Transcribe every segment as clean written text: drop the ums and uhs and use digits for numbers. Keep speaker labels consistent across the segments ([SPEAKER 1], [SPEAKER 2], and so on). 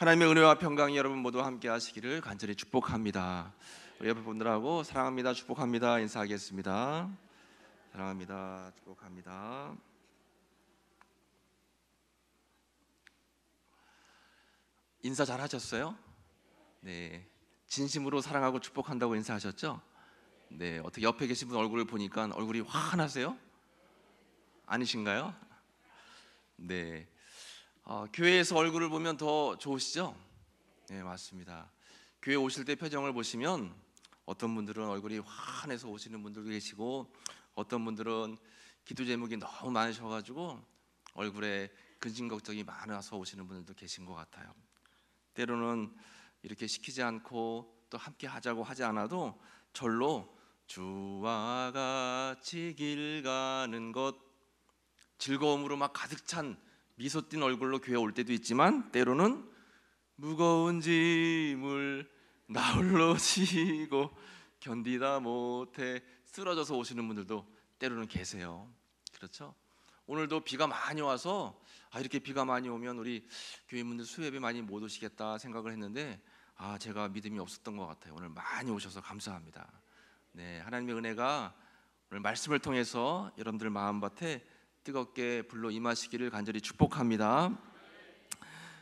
[SPEAKER 1] 하나님의 은혜와 평강이 여러분 모두 함께 하시기를 간절히 축복합니다. 우리 옆에 분들하고 사랑합니다, 축복합니다 인사하겠습니다. 사랑합니다, 축복합니다. 인사 잘 하셨어요? 네, 진심으로 사랑하고 축복한다고 인사하셨죠? 네, 어떻게 옆에 계신 분 얼굴을 보니까 얼굴이 환하세요? 아니신가요? 네, 교회에서 얼굴을 보면 더 좋으시죠? 네, 맞습니다. 교회 오실 때 표정을 보시면 어떤 분들은 얼굴이 환해서 오시는 분들도 계시고, 어떤 분들은 기도 제목이 너무 많으셔가지고 얼굴에 근심 걱정이 많아서 오시는 분들도 계신 것 같아요. 때로는 이렇게 시키지 않고 또 함께 하자고 하지 않아도 절로 주와 같이 길 가는 것, 즐거움으로 막 가득 찬 미소 띤 얼굴로 교회 올 때도 있지만, 때로는 무거운 짐을 나 홀로 지고 견디다 못해 쓰러져서 오시는 분들도 때로는 계세요. 그렇죠? 오늘도 비가 많이 와서 이렇게 비가 많이 오면 우리 교인분들 수협에 많이 못 오시겠다 생각을 했는데, 제가 믿음이 없었던 것 같아요. 오늘 많이 오셔서 감사합니다. 네, 하나님의 은혜가 오늘 말씀을 통해서 여러분들 마음밭에 뜨겁게 불러 임하시기를 간절히 축복합니다.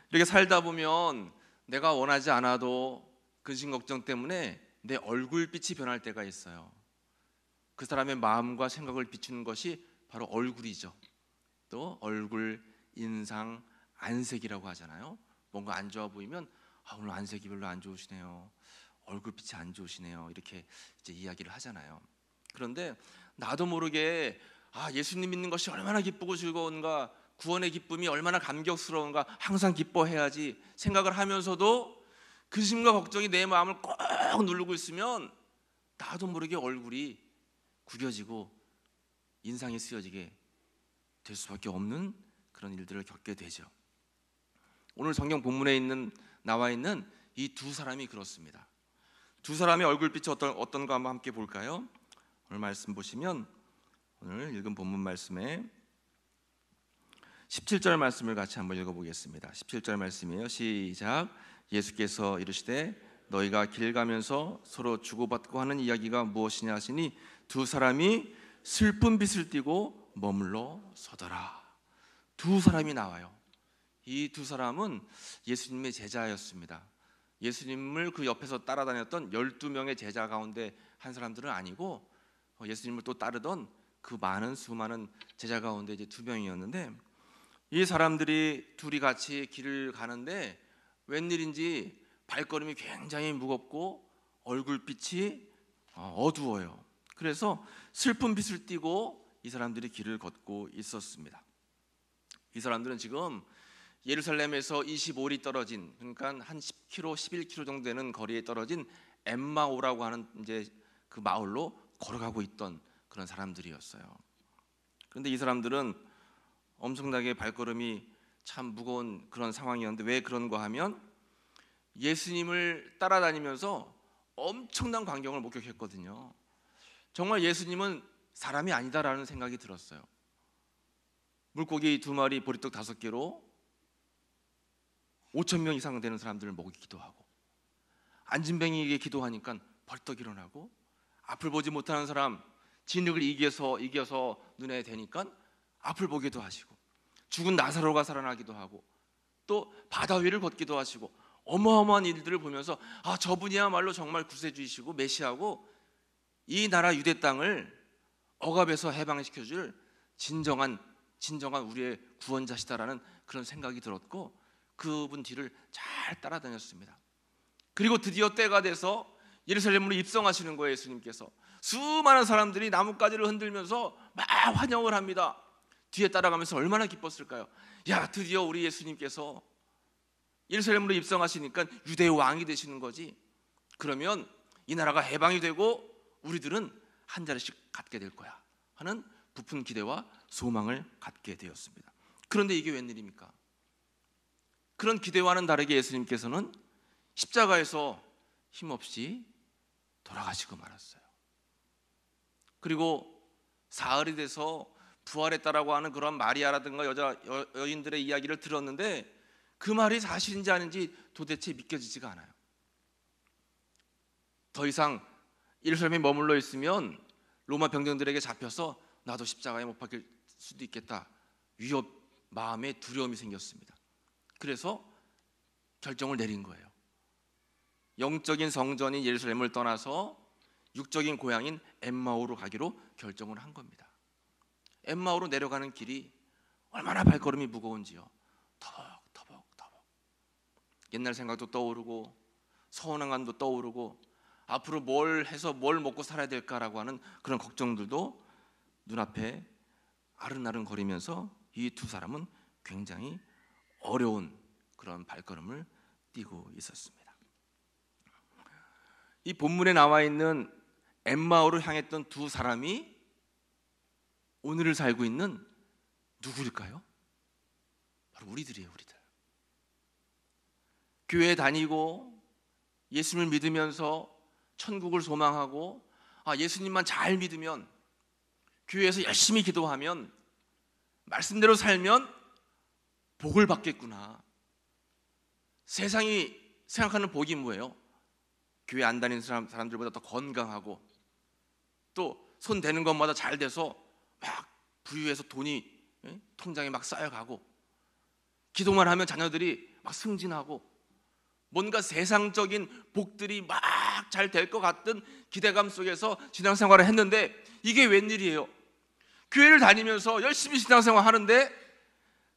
[SPEAKER 1] 이렇게 살다 보면 내가 원하지 않아도 근심 걱정 때문에 내 얼굴빛이 변할 때가 있어요. 그 사람의 마음과 생각을 비추는 것이 바로 얼굴이죠. 또 얼굴, 인상, 안색이라고 하잖아요. 뭔가 안 좋아 보이면 오늘 안색이 별로 안 좋으시네요, 얼굴빛이 안 좋으시네요, 이렇게 이제 이야기를 하잖아요. 그런데 나도 모르게 예수님 믿는 것이 얼마나 기쁘고 즐거운가, 구원의 기쁨이 얼마나 감격스러운가, 항상 기뻐해야지 생각을 하면서도 근심과 걱정이 내 마음을 꼭 누르고 있으면 나도 모르게 얼굴이 구겨지고 인상이 쓰여지게 될 수밖에 없는 그런 일들을 겪게 되죠. 오늘 성경 본문에 나와 있는 이 두 사람이 그렇습니다. 두 사람의 얼굴빛이 어떤가 한번 함께 볼까요? 오늘 말씀 보시면, 오늘 읽은 본문 말씀에 17절 말씀을 같이 한번 읽어보겠습니다. 17절 말씀이에요. 시작. 예수께서 이르시되 너희가 길 가면서 서로 주고받고 하는 이야기가 무엇이냐 하시니 두 사람이 슬픈 빛을 띠고 머물러 서더라. 두 사람이 나와요. 이 두 사람은 예수님의 제자였습니다. 예수님을 그 옆에서 따라다녔던 12명의 제자 가운데 한 사람들은 아니고, 예수님을 또 따르던 그 수많은 제자 가운데 이제 두 명이었는데, 이 사람들이 둘이 같이 길을 가는데 웬일인지 발걸음이 굉장히 무겁고 얼굴빛이 어두워요. 그래서 슬픈 빛을 띠고 이 사람들이 길을 걷고 있었습니다. 이 사람들은 지금 예루살렘에서 25리 떨어진, 그러니까 한 10km, 11km 정도 되는 거리에 떨어진 엠마오라고 하는 이제 그 마을로 걸어가고 있던 그런 사람들이었어요. 그런데 이 사람들은 엄청나게 발걸음이 참 무거운 그런 상황이었는데, 왜 그런가 하면 예수님을 따라다니면서 엄청난 광경을 목격했거든요. 정말 예수님은 사람이 아니다라는 생각이 들었어요. 물고기 2마리, 보리떡 5개로 5,000명 이상 되는 사람들을 먹이기도 하고, 안진뱅이에게 기도하니까 벌떡 일어나고, 앞을 보지 못하는 사람 진흙을 이겨서 눈에 대니까 앞을 보기도 하시고, 죽은 나사로가 살아나기도 하고, 또 바다 위를 걷기도 하시고, 어마어마한 일들을 보면서 저분이야말로 정말 구세주이시고 메시아고 이 나라 유대 땅을 억압에서 해방시켜줄 진정한 우리의 구원자시다라는 그런 생각이 들었고, 그분 뒤를 잘 따라다녔습니다. 그리고 드디어 때가 돼서 예루살렘으로 입성하시는 거예요. 예수님께서 수많은 사람들이 나뭇가지를 흔들면서 막 환영을 합니다. 뒤에 따라가면서 얼마나 기뻤을까요? 드디어 우리 예수님께서 예루살렘으로 입성하시니까 유대의 왕이 되시는 거지. 그러면 이 나라가 해방이 되고 우리들은 한 자리씩 갖게 될 거야 하는 부푼 기대와 소망을 갖게 되었습니다. 그런데 이게 웬일입니까? 그런 기대와는 다르게 예수님께서는 십자가에서 힘없이 돌아가시고 말았어요. 그리고 사흘이 돼서 부활했다라고 하는 그런 마리아라든가 여인들의 이야기를 들었는데, 그 말이 사실인지 아닌지 도대체 믿겨지지가 않아요. 더 이상 예루살렘에 머물러 있으면 로마 병정들에게 잡혀서 나도 십자가에 못 박힐 수도 있겠다, 위협, 마음에 두려움이 생겼습니다. 그래서 결정을 내린 거예요. 영적인 성전인 예루살렘을 떠나서 육적인 고향인 엠마오로 가기로 결정을 한 겁니다. 엠마오로 내려가는 길이 얼마나 발걸음이 무거운지요. 터벅터벅 옛날 생각도 떠오르고 서운함도 떠오르고 앞으로 뭘 해서 뭘 먹고 살아야 될까라고 하는 그런 걱정들도 눈앞에 아른아른 거리면서 이 두 사람은 굉장히 어려운 그런 발걸음을 띄고 있었습니다. 이 본문에 나와 있는 엠마오로 향했던 두 사람이 오늘을 살고 있는 누구일까요? 바로 우리들이에요. 우리들. 교회 다니고 예수님을 믿으면서 천국을 소망하고 예수님만 잘 믿으면, 교회에서 열심히 기도하면, 말씀대로 살면 복을 받겠구나. 세상이 생각하는 복이 뭐예요? 교회 안 다니는 사람들보다 더 건강하고 또 손 대는 것마다 잘 돼서 막 부유해서 돈이 통장에 막 쌓여가고, 기도만 하면 자녀들이 막 승진하고, 뭔가 세상적인 복들이 막 잘 될 것 같은 기대감 속에서 신앙생활을 했는데 이게 웬일이에요? 교회를 다니면서 열심히 신앙생활 하는데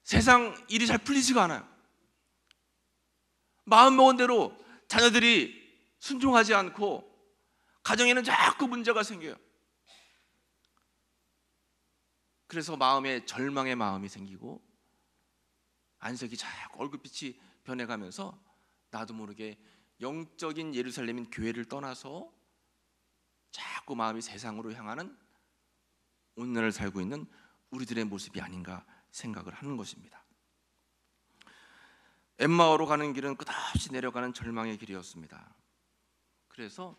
[SPEAKER 1] 세상 일이 잘 풀리지가 않아요. 마음 먹은 대로 자녀들이 순종하지 않고 가정에는 자꾸 문제가 생겨요. 그래서 마음에 절망의 마음이 생기고 안색이 자꾸 얼굴빛이 변해가면서 나도 모르게 영적인 예루살렘인 교회를 떠나서 자꾸 마음이 세상으로 향하는 오늘날 살고 있는 우리들의 모습이 아닌가 생각을 하는 것입니다. 엠마오로 가는 길은 끝없이 내려가는 절망의 길이었습니다. 그래서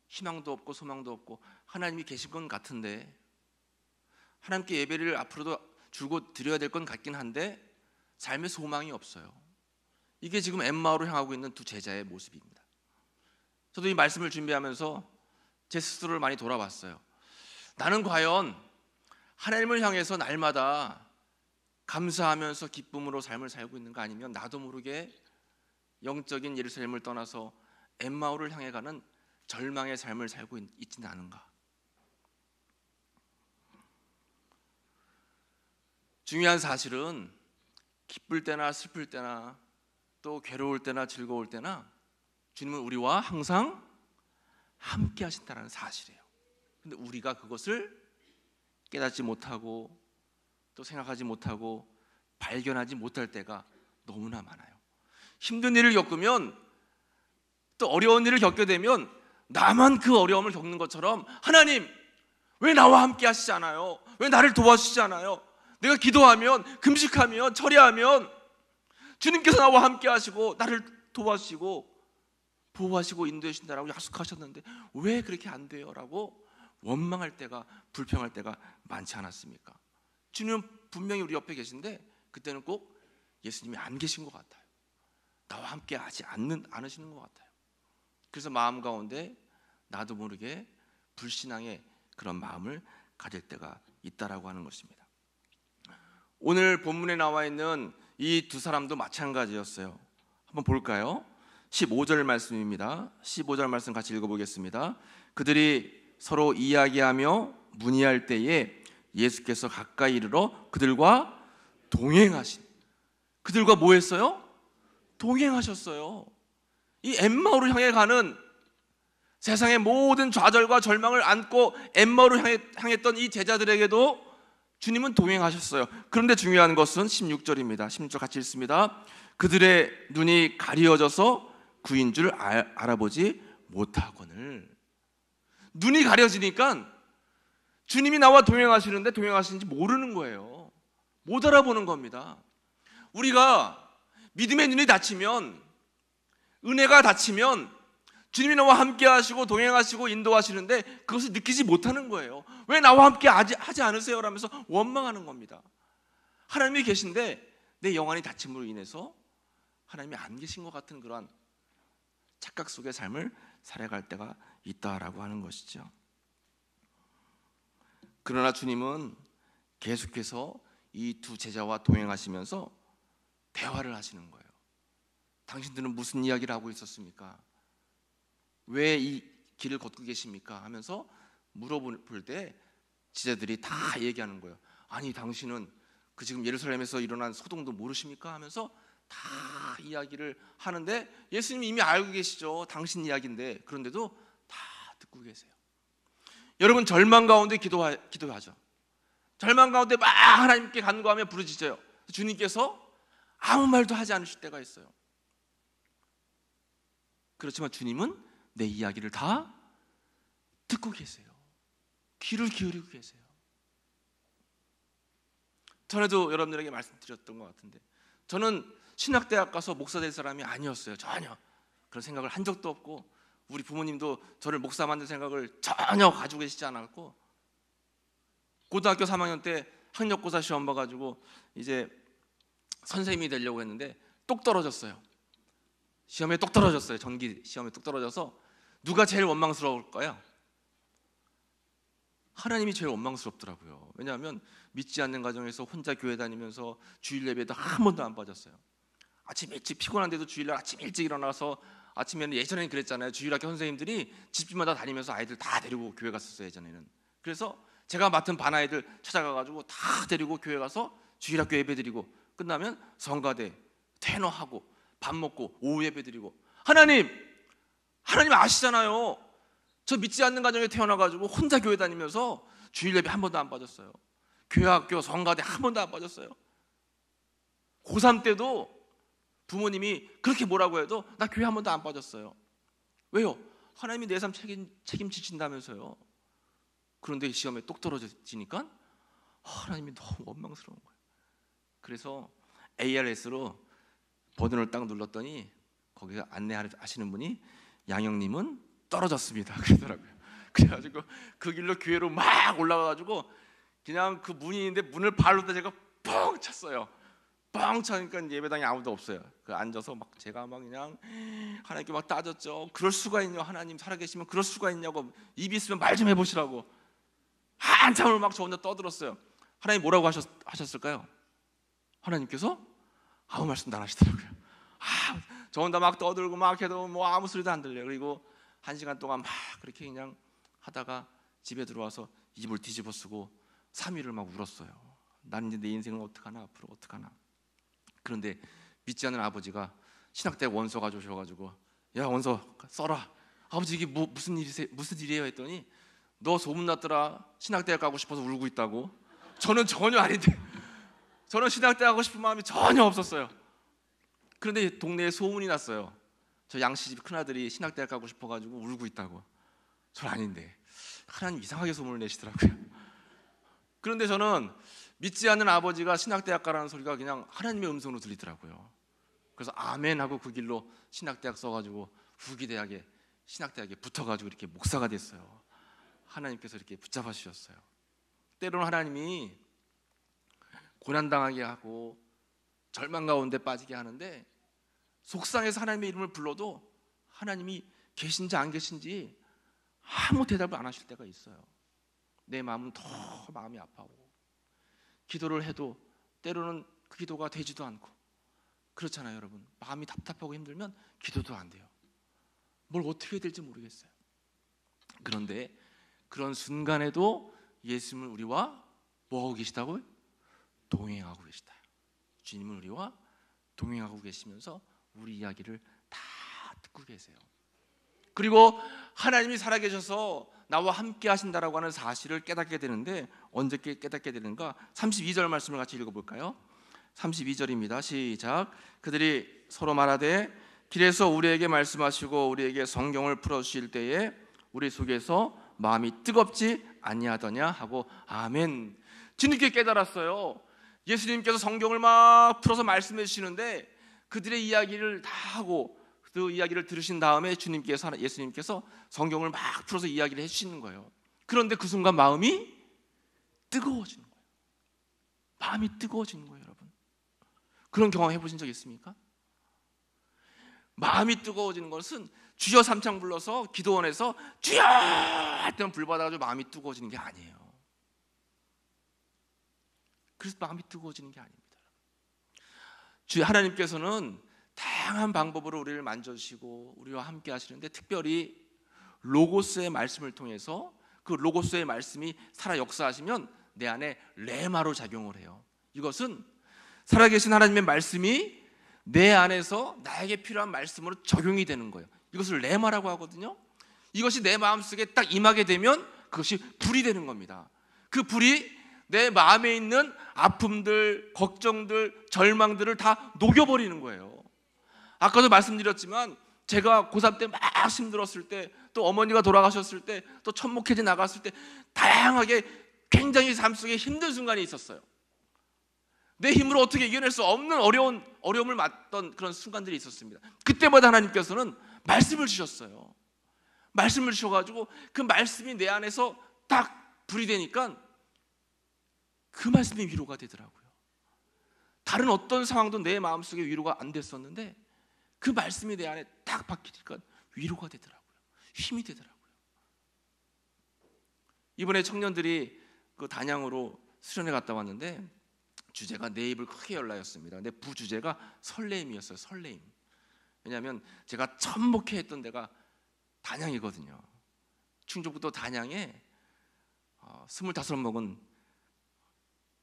[SPEAKER 1] 희망도 없고 소망도 없고 하나님이 계신 건 같은데, 하나님께 예배를 앞으로도 줄곧 드려야 될 건 같긴 한데 삶에 소망이 없어요. 이게 지금 엠마오로 향하고 있는 두 제자의 모습입니다. 저도 이 말씀을 준비하면서 제 스스로를 많이 돌아봤어요. 나는 과연 하나님을 향해서 날마다 감사하면서 기쁨으로 삶을 살고 있는가, 아니면 나도 모르게 영적인 예루살렘을 떠나서 엠마오를 향해 가는 절망의 삶을 살고 있지는 않은가. 중요한 사실은 기쁠 때나 슬플 때나 또 괴로울 때나 즐거울 때나 주님은 우리와 항상 함께 하신다는 사실이에요. 근데 우리가 그것을 깨닫지 못하고 또 생각하지 못하고 발견하지 못할 때가 너무나 많아요. 힘든 일을 겪으면, 또 어려운 일을 겪게 되면 나만 그 어려움을 겪는 것처럼 하나님 왜 나와 함께 하시지 않아요? 왜 나를 도와주시지 않아요? 내가 기도하면, 금식하면, 철야하면 주님께서 나와 함께 하시고 나를 도와주시고 보호하시고 인도해 주신다라고 약속하셨는데 왜 그렇게 안 돼요? 라고 원망할 때가, 불평할 때가 많지 않았습니까? 주님은 분명히 우리 옆에 계신데 그때는 꼭 예수님이 안 계신 것 같아요. 나와 함께 하지 않으시는 것 같아요. 그래서 마음 가운데 나도 모르게 불신앙의 그런 마음을 가질 때가 있다라고 하는 것입니다. 오늘 본문에 나와 있는 이 두 사람도 마찬가지였어요. 한번 볼까요? 15절 말씀입니다. 15절 말씀 같이 읽어보겠습니다. 그들이 서로 이야기하며 문의할 때에 예수께서 가까이 이르러 그들과 동행하신, 그들과 뭐 했어요? 동행하셨어요. 이 엠마오로 향해 가는 세상의 모든 좌절과 절망을 안고 엠마오로 향했던 이 제자들에게도 주님은 동행하셨어요. 그런데 중요한 것은 16절입니다. 16절 같이 읽습니다. 그들의 눈이 가려져서 그인 줄 알아보지 못하거늘. 눈이 가려지니까 주님이 나와 동행하시는데 동행하시는지 모르는 거예요. 못 알아보는 겁니다. 우리가 믿음의 눈이 닫히면, 은혜가 닫히면 주님이 나와 함께 하시고 동행하시고 인도하시는데 그것을 느끼지 못하는 거예요. 왜 나와 함께 하지 않으세요? 라면서 원망하는 겁니다. 하나님이 계신데 내 영안이 닫힘으로 인해서 하나님이 안 계신 것 같은 그러한 착각 속의 삶을 살아갈 때가 있다라고 하는 것이죠. 그러나 주님은 계속해서 이 두 제자와 동행하시면서 대화를 하시는 거예요. 당신들은 무슨 이야기를 하고 있었습니까? 왜 이 길을 걷고 계십니까? 하면서 물어볼 때 제자들이 다 얘기하는 거예요. 아니, 당신은 그 지금 예루살렘에서 일어난 소동도 모르십니까? 하면서 다 이야기를 하는데 예수님이 이미 알고 계시죠. 당신 이야기인데. 그런데도 다 듣고 계세요. 여러분, 절망 가운데 기도하죠. 절망 가운데 막 하나님께 간구하며 부르짖어요. 주님께서 아무 말도 하지 않으실 때가 있어요. 그렇지만 주님은 내 이야기를 다 듣고 계세요. 귀를 기울이고 계세요. 전에도 여러분들에게 말씀드렸던 것 같은데, 저는 신학대학 가서 목사 될 사람이 아니었어요. 전혀 그런 생각을 한 적도 없고, 우리 부모님도 저를 목사 만들 생각을 전혀 가지고 계시지 않았고, 고등학교 3학년 때 학력고사 시험 봐가지고 이제 선생님이 되려고 했는데 똑 떨어졌어요. 시험에 똑 떨어졌어요. 전기 시험에 똑 떨어져서 누가 제일 원망스러울까요? 하나님이 제일 원망스럽더라고요. 왜냐하면 믿지 않는 가정에서 혼자 교회 다니면서 주일 예배도 한 번도 안 빠졌어요. 아침 일찍 피곤한데도 주일날 아침 일찍 일어나서, 아침에는 예전에는 그랬잖아요. 주일학교 선생님들이 집집마다 다니면서 아이들 다 데리고 교회 갔었어요, 예전에는. 그래서 제가 맡은 반 아이들 찾아가가지고 다 데리고 교회 가서 주일학교 예배 드리고, 끝나면 성가대 퇴너하고 밥 먹고 오후 예배 드리고. 하나님 아시잖아요. 저 믿지 않는 가정에 태어나가지고 혼자 교회 다니면서 주일 예배 한 번도 안 빠졌어요. 교회학교 성가대 한 번도 안 빠졌어요. 고3 때도 부모님이 그렇게 뭐라고 해도 나 교회 한 번도 안 빠졌어요. 왜요? 하나님이 내 삶 책임지신다면서요. 그런데 시험에 똑 떨어지니까 하나님이 너무 원망스러운 거예요. 그래서 ARS로 버튼을 딱 눌렀더니 거기 안내하시는 분이 양영님은 떨어졌습니다 그러더라고요. 그래가지고 그 길로 교회로 막 올라가가지고 그냥 그 문이 있는데 문을 발로 제가 뻥 찼어요. 뻥 차니까 예배당에 아무도 없어요. 그 앉아서 막 제가 막 그냥 하나님께 막 따졌죠. 그럴 수가 있냐, 하나님 살아계시면 그럴 수가 있냐고, 입이 있으면 말 좀 해보시라고 한참을 막 저 혼자 떠들었어요. 하나님 뭐라고 하셨을까요? 하나님께서 아무 말씀도 안 하시더라고요. 저 혼자 막 떠들고 막 해도 뭐 아무 소리도 안 들려요. 그리고 1시간 동안 막 그렇게 그냥 하다가 집에 들어와서 이불 뒤집어 쓰고 3일을 막 울었어요. 난 이제 내 인생은 어떡하나, 앞으로 어떡하나. 그런데 믿지 않는 아버지가 신학대 원서 가져오셔가지고, 야, 원서 써라. 아버지 이게 무슨 일이에요 했더니, 너 소문났더라. 신학대학 가고 싶어서 울고 있다고. 저는 전혀 아닌데, 저는 신학대학 가고 싶은 마음이 전혀 없었어요. 그런데 동네에 소문이 났어요. 저 양씨집 큰아들이 신학대학 가고 싶어가지고 울고 있다고. 전 아닌데 하나님 이상하게 소문을 내시더라고요. 그런데 저는 믿지 않는 아버지가 신학대학 가라는 소리가 그냥 하나님의 음성으로 들리더라고요. 그래서 아멘 하고 그 길로 신학대학 써가지고 후기대학에 신학대학에 붙어가지고 이렇게 목사가 됐어요. 하나님께서 이렇게 붙잡아 주셨어요. 때로는 하나님이 고난당하게 하고 절망 가운데 빠지게 하는데, 속상해서 하나님의 이름을 불러도 하나님이 계신지 안 계신지 아무 대답을 안 하실 때가 있어요. 내 마음은 더 마음이 아파하고, 기도를 해도 때로는 그 기도가 되지도 않고 그렇잖아요. 여러분, 마음이 답답하고 힘들면 기도도 안 돼요. 뭘 어떻게 해야 될지 모르겠어요. 그런데 그런 순간에도 예수님은 우리와 뭐하고 계시다고요? 동행하고 계시다. 주님은 우리와 동행하고 계시면서 우리 이야기를 다 듣고 계세요. 그리고 하나님이 살아계셔서 나와 함께 하신다라고 하는 사실을 깨닫게 되는데, 언제 깨닫게 되는가? 32절 말씀을 같이 읽어볼까요? 32절입니다. 시작. 그들이 서로 말하되 길에서 우리에게 말씀하시고 우리에게 성경을 풀어주실 때에 우리 속에서 마음이 뜨겁지 아니하더냐 하고 아멘. 뒤늦게 깨달았어요. 예수님께서 성경을 막 풀어서 말씀해 주시는데 그들의 이야기를 다 하고 그 이야기를 들으신 다음에 예수님께서 성경을 막 풀어서 이야기를 해주시는 거예요. 그런데 그 순간 마음이 뜨거워지는 거예요. 마음이 뜨거워지는 거예요. 여러분, 그런 경험 해보신 적 있습니까? 마음이 뜨거워지는 것은 주여 삼창 불러서 기도원에서 주여 할 때만 불 받아가지고 마음이 뜨거워지는 게 아니에요. 그래서 마음이 뜨거워지는 게 아닙니다. 주 하나님께서는 다양한 방법으로 우리를 만져주시고 우리와 함께 하시는데, 특별히 로고스의 말씀을 통해서 그 로고스의 말씀이 살아 역사하시면 내 안에 레마로 작용을 해요. 이것은 살아계신 하나님의 말씀이 내 안에서 나에게 필요한 말씀으로 적용이 되는 거예요. 이것을 레마라고 하거든요. 이것이 내 마음속에 딱 임하게 되면 그것이 불이 되는 겁니다. 그 불이 내 마음에 있는 아픔들, 걱정들, 절망들을 다 녹여버리는 거예요. 아까도 말씀드렸지만 제가 고3 때 막 힘들었을 때, 또 어머니가 돌아가셨을 때, 또 천목회지 나갔을 때 다양하게 굉장히 삶 속에 힘든 순간이 있었어요. 내 힘으로 어떻게 이겨낼 수 없는 어려움을 맞던 그런 순간들이 있었습니다. 그때마다 하나님께서는 말씀을 주셨어요. 말씀을 주셔가지고 그 말씀이 내 안에서 딱 불이 되니까 그 말씀이 위로가 되더라고요. 다른 어떤 상황도 내 마음속에 위로가 안 됐었는데 그 말씀이 내 안에 딱 박히니까 위로가 되더라고요. 힘이 되더라고요. 이번에 청년들이 그 단양으로 수련회 갔다 왔는데 주제가 내 입을 크게 열라였습니다. 근데 부주제가 설레임이었어요. 설레임. 왜냐하면 제가 첫 목회했던 데가 단양이거든요. 충청북도 단양에 25 먹은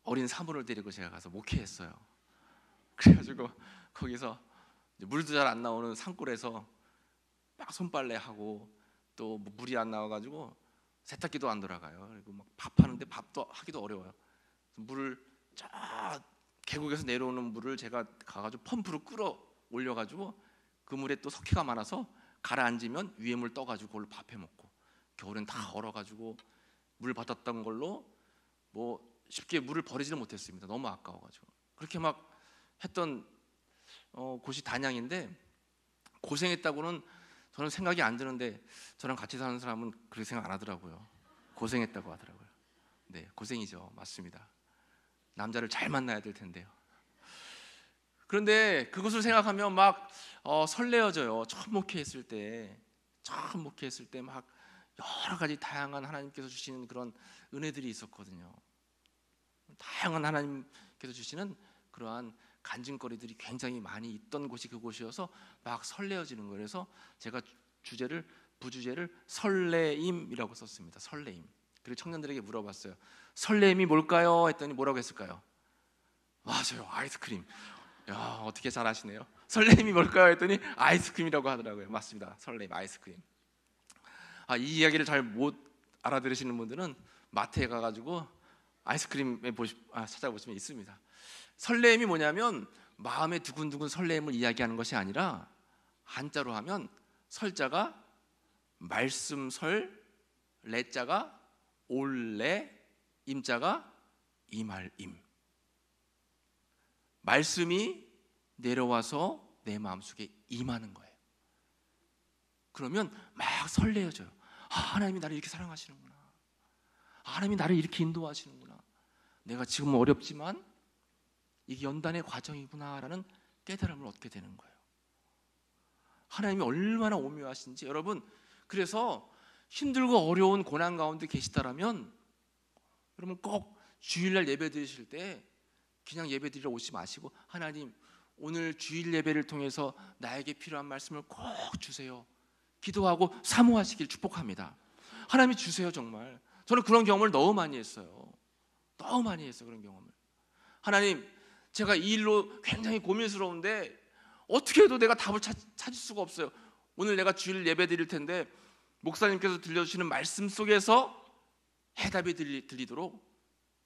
[SPEAKER 1] 어린 사모를 데리고 제가 가서 목회했어요. 그래가지고 거기서 물도 잘 안 나오는 산골에서 막 손빨래하고 또 물이 안 나와가지고 세탁기도 안 돌아가요. 그리고 막 밥하는데 밥도 하기도 어려워요. 물을 저 계곡에서 내려오는 물을 제가 가가지고 펌프로 끌어 올려가지고 그 물에 또 석회가 많아서 가라앉으면 위에 물 떠가지고 그걸로 밥 해먹고, 겨울엔 다 얼어가지고 물 받았던 걸로 뭐 쉽게 물을 버리지는 못했습니다. 너무 아까워가지고. 그렇게 막 했던 곳이 단양인데, 고생했다고는 저는 생각이 안 드는데 저랑 같이 사는 사람은 그렇게 생각 안 하더라고요. 고생했다고 하더라고요. 네, 고생이죠. 맞습니다. 남자를 잘 만나야 될 텐데요. 그런데 그것을 생각하면 막 설레어져요. 처음 목회했을 때 막 여러 가지 다양한 하나님께서 주시는 그런 은혜들이 있었거든요. 다양한 하나님께서 주시는 그러한 간증거리들이 굉장히 많이 있던 곳이 그곳이어서 막 설레어지는 거예요. 그래서 제가 부주제를 설레임이라고 썼습니다. 설레임. 그리고 청년들에게 물어봤어요. 설레임이 뭘까요? 했더니 뭐라고 했을까요? 맞아요, 아이스크림. 야, 어떻게 잘 아시네요. 설레임이 뭘까요? 했더니 아이스크림이라고 하더라고요. 맞습니다. 설레임, 아이스크림. 이 이야기를 잘 못 알아들으시는 분들은 마트에 가가지고 아이스크림에 찾아보시면 있습니다. 설레임이 뭐냐면 마음의 두근두근 설레임을 이야기하는 것이 아니라, 한자로 하면 설자가 말씀설, 레자가 올레, 임자가 이말임. 말씀이 내려와서 내 마음속에 임하는 거예요. 그러면 막 설레어져요. 하나님이 나를 이렇게 사랑하시는구나. 하나님이 나를 이렇게 인도하시는구나. 내가 지금 어렵지만 이게 연단의 과정이구나라는 깨달음을 얻게 되는 거예요. 하나님이 얼마나 오묘하신지. 여러분, 그래서 힘들고 어려운 고난 가운데 계시다라면 여러분 꼭 주일날 예배 드리실 때 그냥 예배 드리러 오지 마시고, 하나님 오늘 주일 예배를 통해서 나에게 필요한 말씀을 꼭 주세요. 기도하고 사모하시길 축복합니다. 하나님이 주세요. 정말 저는 그런 경험을 너무 많이 했어요. 너무 많이 했어요. 그런 경험을. 하나님, 제가 이 일로 굉장히 고민스러운데 어떻게 해도 내가 답을 찾을 수가 없어요. 오늘 내가 주일 예배 드릴 텐데 목사님께서 들려주시는 말씀 속에서 해답이 들리도록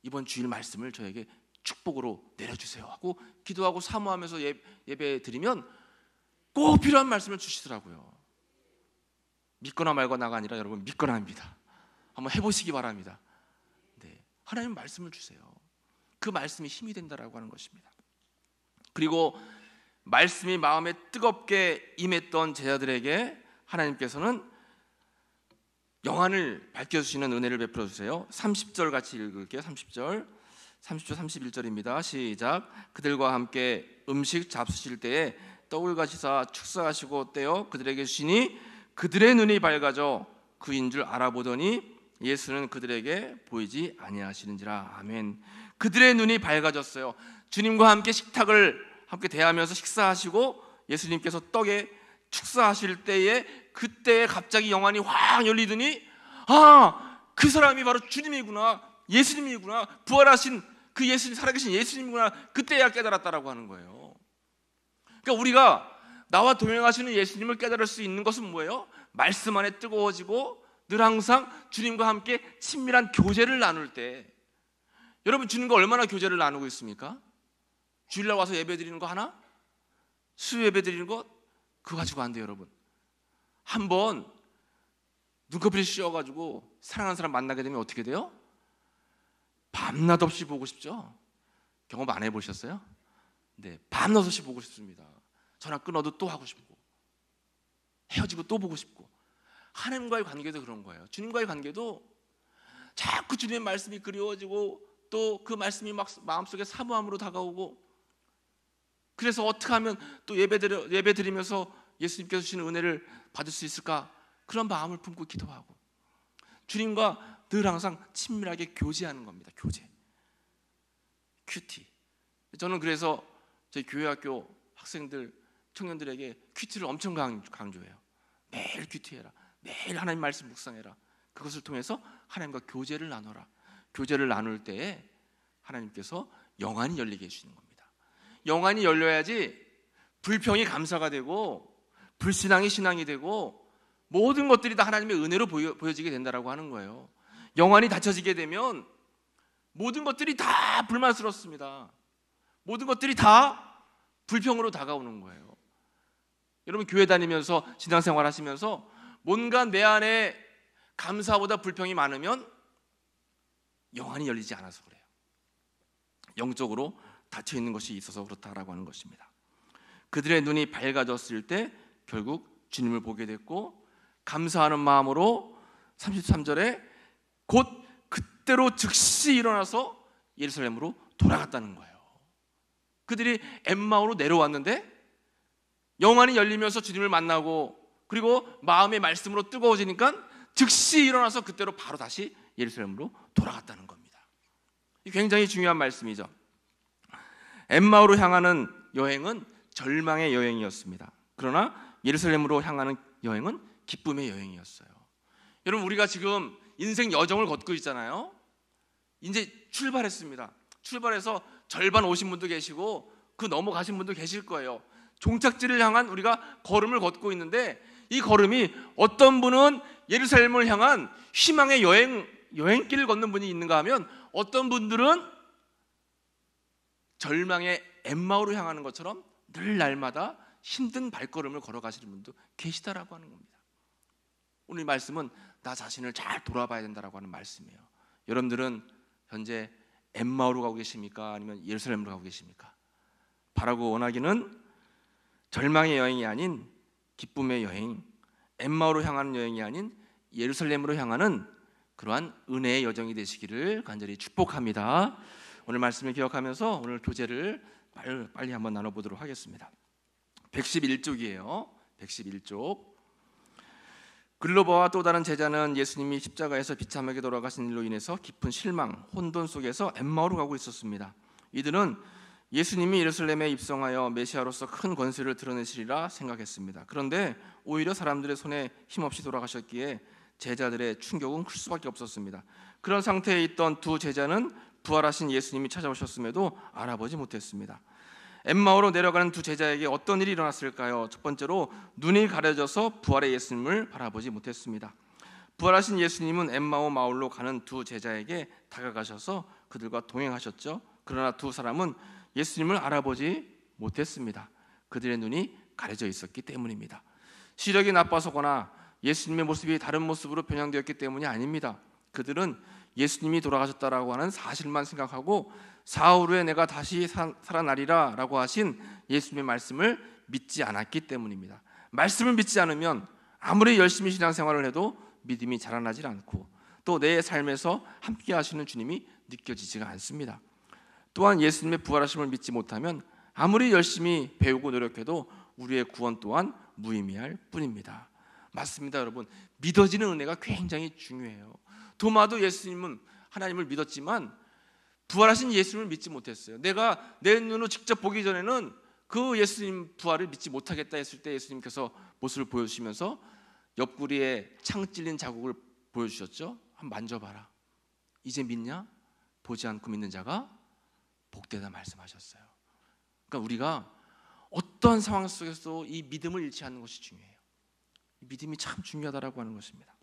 [SPEAKER 1] 이번 주일 말씀을 저에게 축복으로 내려주세요 하고 기도하고 사모하면서 예배 드리면 꼭 필요한 말씀을 주시더라고요. 믿거나 말거나가 아니라 여러분 믿거나 합니다. 한번 해보시기 바랍니다. 네, 하나님 말씀을 주세요. 그 말씀이 힘이 된다라고 하는 것입니다. 그리고 말씀이 마음에 뜨겁게 임했던 제자들에게 하나님께서는 영안을 밝혀주시는 은혜를 베풀어 주세요. 30절 같이 읽을게요. 30절 31절입니다. 시작. 그들과 함께 음식 잡수실 때에 떡을 가시사 축사하시고 떼어 그들에게 주시니 그들의 눈이 밝아져 그인 줄 알아보더니 예수는 그들에게 보이지 아니하시는지라. 아멘. 그들의 눈이 밝아졌어요. 주님과 함께 식탁을 함께 대하면서 식사하시고 예수님께서 떡에 축사하실 때에 그때에 갑자기 영안이 확 열리더니 그 사람이 바로 주님이구나, 예수님이구나, 부활하신 그 예수님, 살아계신 예수님이구나, 그때야 깨달았다라고 하는 거예요. 그러니까 우리가 나와 동행하시는 예수님을 깨달을 수 있는 것은 뭐예요? 말씀 안에 뜨거워지고 늘 항상 주님과 함께 친밀한 교제를 나눌 때. 여러분, 주님과 얼마나 교제를 나누고 있습니까? 주일날 와서 예배 드리는 거 하나? 수요 예배 드리는 거? 그거 가지고 안 돼요. 여러분, 한번 눈꺼풀이 씌어가지고 사랑하는 사람 만나게 되면 어떻게 돼요? 밤낮 없이 보고 싶죠? 경험 안 해보셨어요? 네, 밤낮 없이 보고 싶습니다. 전화 끊어도 또 하고 싶고, 헤어지고 또 보고 싶고. 하나님과의 관계도 그런 거예요. 주님과의 관계도 자꾸 주님의 말씀이 그리워지고 또 그 말씀이 막 마음속에 사모함으로 다가오고, 그래서 어떻게 하면 또 예배 드리면서 예수님께서 주시는 은혜를 받을 수 있을까? 그런 마음을 품고 기도하고 주님과 늘 항상 친밀하게 교제하는 겁니다. 교제, 큐티. 저는 그래서 저희 교회학교 학생들, 청년들에게 큐티를 엄청 강조해요. 매일 큐티해라. 매일 하나님 말씀 묵상해라. 그것을 통해서 하나님과 교제를 나눠라. 교제를 나눌 때에 하나님께서 영안이 열리게 해주시는 겁니다. 영안이 열려야지 불평이 감사가 되고 불신앙이 신앙이 되고 모든 것들이 다 하나님의 은혜로 보여지게 된다라고 하는 거예요. 영안이 닫혀지게 되면 모든 것들이 다 불만스럽습니다. 모든 것들이 다 불평으로 다가오는 거예요. 여러분, 교회 다니면서 신앙생활 하시면서 뭔가 내 안에 감사보다 불평이 많으면 영안이 열리지 않아서 그래요. 영적으로 닫혀있는 것이 있어서 그렇다라고 하는 것입니다. 그들의 눈이 밝아졌을 때 결국 주님을 보게 됐고, 감사하는 마음으로 33절에 곧 그때로 즉시 일어나서 예루살렘으로 돌아갔다는 거예요. 그들이 엠마오로 내려왔는데 영안이 열리면서 주님을 만나고 그리고 마음의 말씀으로 뜨거워지니까 즉시 일어나서 그때로 바로 다시 예루살렘으로 돌아갔다는 겁니다. 굉장히 중요한 말씀이죠. 엠마오로 향하는 여행은 절망의 여행이었습니다. 그러나 예루살렘으로 향하는 여행은 기쁨의 여행이었어요. 여러분, 우리가 지금 인생 여정을 걷고 있잖아요. 이제 출발했습니다. 출발해서 절반 오신 분도 계시고 그 넘어가신 분도 계실 거예요. 종착지를 향한 우리가 걸음을 걷고 있는데, 이 걸음이 어떤 분은 예루살렘을 향한 희망의 여행길을 걷는 분이 있는가 하면, 어떤 분들은 절망의 엠마오로 향하는 것처럼 늘 날마다 힘든 발걸음을 걸어가시는 분도 계시다라고 하는 겁니다. 오늘 이 말씀은 나 자신을 잘 돌아봐야 된다라고 하는 말씀이에요. 여러분들은 현재 엠마오로 가고 계십니까? 아니면 예루살렘으로 가고 계십니까? 바라고 원하기는 절망의 여행이 아닌 기쁨의 여행, 엠마오로 향하는 여행이 아닌 예루살렘으로 향하는 그러한 은혜의 여정이 되시기를 간절히 축복합니다. 오늘 말씀을 기억하면서 오늘 교제를 빨리 한번 나눠보도록 하겠습니다. 111쪽이에요. 111쪽. 글로바와 또 다른 제자는 예수님이 십자가에서 비참하게 돌아가신 일로 인해서 깊은 실망, 혼돈 속에서 엠마오로 가고 있었습니다. 이들은 예수님이 예루살렘에 입성하여 메시아로서 큰 권세를 드러내시리라 생각했습니다. 그런데 오히려 사람들의 손에 힘없이 돌아가셨기에 제자들의 충격은 클 수밖에 없었습니다. 그런 상태에 있던 두 제자는 부활하신 예수님이 찾아오셨음에도 알아보지 못했습니다. 엠마오로 내려가는 두 제자에게 어떤 일이 일어났을까요? 첫 번째로 눈이 가려져서 부활의 예수님을 바라보지 못했습니다. 부활하신 예수님은 엠마오 마을로 가는 두 제자에게 다가가셔서 그들과 동행하셨죠. 그러나 두 사람은 예수님을 알아보지 못했습니다. 그들의 눈이 가려져 있었기 때문입니다. 시력이 나빠서거나 예수님의 모습이 다른 모습으로 변형되었기 때문이 아닙니다. 그들은 예수님이 돌아가셨다라고 하는 사실만 생각하고 사흘 후에 내가 다시 살아나리라 라고 하신 예수님의 말씀을 믿지 않았기 때문입니다. 말씀을 믿지 않으면 아무리 열심히 신앙생활을 해도 믿음이 자라나질 않고 또 내 삶에서 함께 하시는 주님이 느껴지지가 않습니다. 또한 예수님의 부활하심을 믿지 못하면 아무리 열심히 배우고 노력해도 우리의 구원 또한 무의미할 뿐입니다. 맞습니다, 여러분. 믿어지는 은혜가 굉장히 중요해요. 도마도 예수님은 하나님을 믿었지만 부활하신 예수님을 믿지 못했어요. 내가 내 눈으로 직접 보기 전에는 그 예수님 부활을 믿지 못하겠다 했을 때 예수님께서 모습을 보여주시면서 옆구리에 창 찔린 자국을 보여주셨죠. 한번 만져봐라. 이제 믿냐? 보지 않고 믿는 자가 복되다 말씀하셨어요. 그러니까 우리가 어떠한 상황 속에서도 이 믿음을 잃지 않는 것이 중요해요. 이 믿음이 참 중요하다라고 하는 것입니다.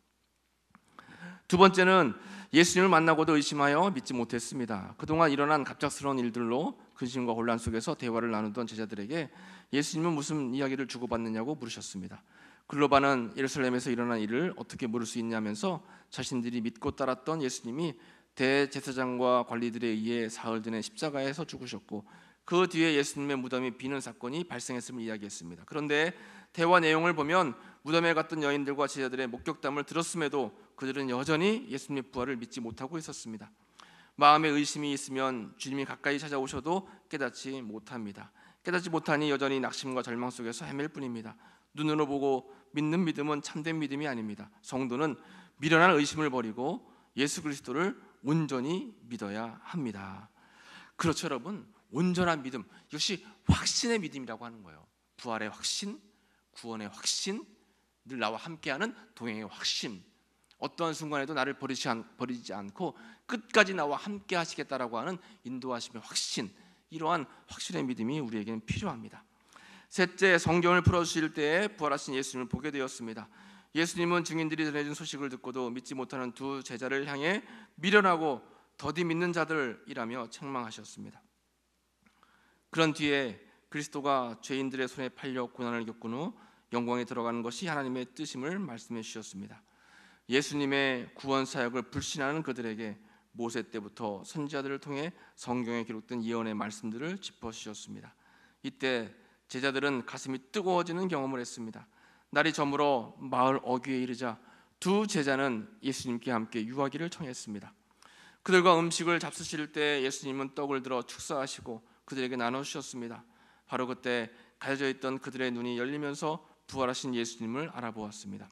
[SPEAKER 1] 두 번째는 예수님을 만나고도 의심하여 믿지 못했습니다. 그동안 일어난 갑작스러운 일들로 근심과 혼란 속에서 대화를 나누던 제자들에게 예수님은 무슨 이야기를 주고받느냐고 물으셨습니다. 글로바는 예루살렘에서 일어난 일을 어떻게 모를 수 있냐면서 자신들이 믿고 따랐던 예수님이 대제사장과 관리들에 의해 사흘 전에 십자가에서 죽으셨고 그 뒤에 예수님의 무덤이 비는 사건이 발생했음을 이야기했습니다. 그런데 대화 내용을 보면 무덤에 갔던 여인들과 제자들의 목격담을 들었음에도 그들은 여전히 예수님의 부활을 믿지 못하고 있었습니다. 마음에 의심이 있으면 주님이 가까이 찾아오셔도 깨닫지 못합니다. 깨닫지 못하니 여전히 낙심과 절망 속에서 헤맬 뿐입니다. 눈으로 보고 믿는 믿음은 참된 믿음이 아닙니다. 성도는 미련한 의심을 버리고 예수 그리스도를 온전히 믿어야 합니다. 그렇죠, 여러분. 온전한 믿음, 이것이 확신의 믿음이라고 하는 거예요. 부활의 확신, 구원의 확신, 늘 나와 함께하는 동행의 확신. 어떠한 순간에도 나를 버리지 않고 끝까지 나와 함께 하시겠다라고 하는 인도하심의 확신, 이러한 확신의 믿음이 우리에게는 필요합니다. 셋째, 성경을 풀어주실 때에 부활하신 예수님을 보게 되었습니다. 예수님은 증인들이 전해준 소식을 듣고도 믿지 못하는 두 제자를 향해 미련하고 더디 믿는 자들이라며 책망하셨습니다. 그런 뒤에 그리스도가 죄인들의 손에 팔려 고난을 겪은 후 영광에 들어가는 것이 하나님의 뜻임을 말씀해 주셨습니다. 예수님의 구원 사역을 불신하는 그들에게 모세 때부터 선지자들을 통해 성경에 기록된 예언의 말씀들을 짚어주셨습니다. 이때 제자들은 가슴이 뜨거워지는 경험을 했습니다. 날이 저물어 마을 어귀에 이르자 두 제자는 예수님께 함께 유하기를 청했습니다. 그들과 음식을 잡수실 때 예수님은 떡을 들어 축사하시고 그들에게 나눠주셨습니다. 바로 그때 가려져 있던 그들의 눈이 열리면서 부활하신 예수님을 알아보았습니다.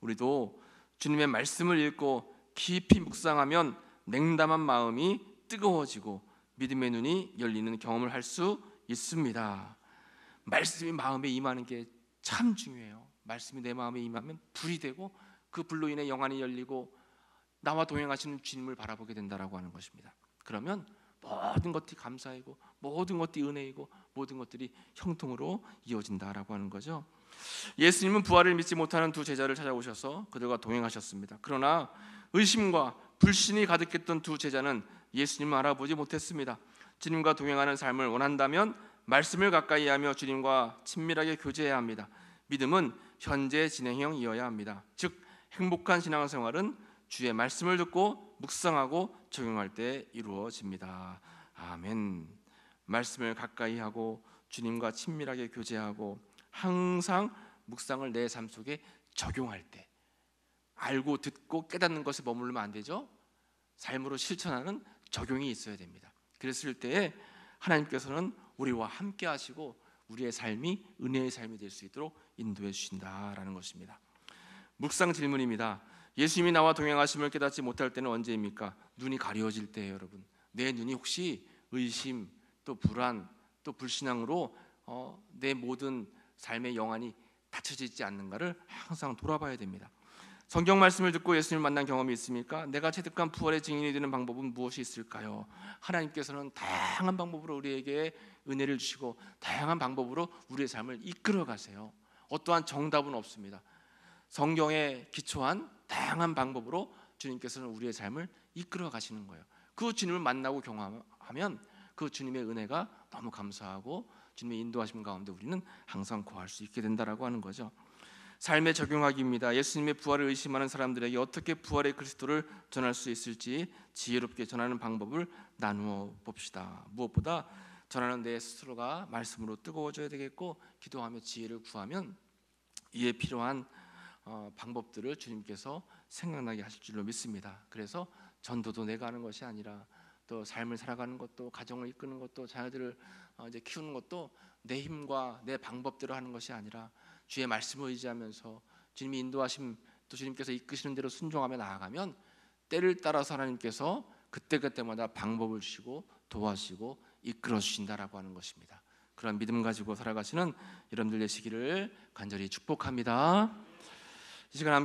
[SPEAKER 1] 우리도 주님의 말씀을 읽고 깊이 묵상하면 냉담한 마음이 뜨거워지고 믿음의 눈이 열리는 경험을 할 수 있습니다. 말씀이 마음에 임하는 게 참 중요해요. 말씀이 내 마음에 임하면 불이 되고 그 불로 인해 영안이 열리고 나와 동행하시는 주님을 바라보게 된다라고 하는 것입니다. 그러면 모든 것이 감사이고 모든 것이 은혜이고 모든 것들이 형통으로 이어진다라고 하는 거죠. 예수님은 부활을 믿지 못하는 두 제자를 찾아오셔서 그들과 동행하셨습니다. 그러나 의심과 불신이 가득했던 두 제자는 예수님을 알아보지 못했습니다. 주님과 동행하는 삶을 원한다면 말씀을 가까이 하며 주님과 친밀하게 교제해야 합니다. 믿음은 현재 진행형이어야 합니다. 즉 행복한 신앙생활은 주의 말씀을 듣고 묵상하고 적용할 때 이루어집니다. 아멘. 말씀을 가까이 하고 주님과 친밀하게 교제하고 항상 묵상을 내 삶 속에 적용할 때 알고 듣고 깨닫는 것에 머물면 안 되죠. 삶으로 실천하는 적용이 있어야 됩니다. 그랬을 때에 하나님께서는 우리와 함께 하시고 우리의 삶이 은혜의 삶이 될 수 있도록 인도해 주신다라는 것입니다. 묵상 질문입니다. 예수님이 나와 동행하심을 깨닫지 못할 때는 언제입니까? 눈이 가려워질 때예요, 여러분. 내 눈이 혹시 의심, 또 불안, 또 불신앙으로 내 모든 삶의 영안이 닫혀져 있지 않는가를 항상 돌아봐야 됩니다. 성경 말씀을 듣고 예수님을 만난 경험이 있습니까? 내가 체득한 부활의 증인이 되는 방법은 무엇이 있을까요? 하나님께서는 다양한 방법으로 우리에게 은혜를 주시고 다양한 방법으로 우리의 삶을 이끌어 가세요. 어떠한 정답은 없습니다. 성경에 기초한 다양한 방법으로 주님께서는 우리의 삶을 이끌어 가시는 거예요. 그 주님을 만나고 경험하면 그 주님의 은혜가 너무 감사하고 주님의 인도하심 가운데 우리는 항상 거할 수 있게 된다라고 하는 거죠. 삶에 적용하기입니다. 예수님의 부활을 의심하는 사람들에게 어떻게 부활의 그리스도를 전할 수 있을지 지혜롭게 전하는 방법을 나누어 봅시다. 무엇보다 전하는 내 스스로가 말씀으로 뜨거워져야 되겠고 기도하며 지혜를 구하면 이에 필요한 방법들을 주님께서 생각나게 하실 줄로 믿습니다. 그래서 전도도 내가 하는 것이 아니라 또 삶을 살아가는 것도 가정을 이끄는 것도 자녀들을 이제 키우는 것도 내 힘과 내 방법대로 하는 것이 아니라 주의 말씀을 의지하면서 주님이 인도하심, 또 주님께서 이끄시는 대로 순종하며 나아가면 때를 따라서 하나님께서 그때그때마다 방법을 주시고 도와주시고 이끌어 주신다라고 하는 것입니다. 그런 믿음 가지고 살아가시는 여러분들 되시기를 간절히 축복합니다. 이 시간 함께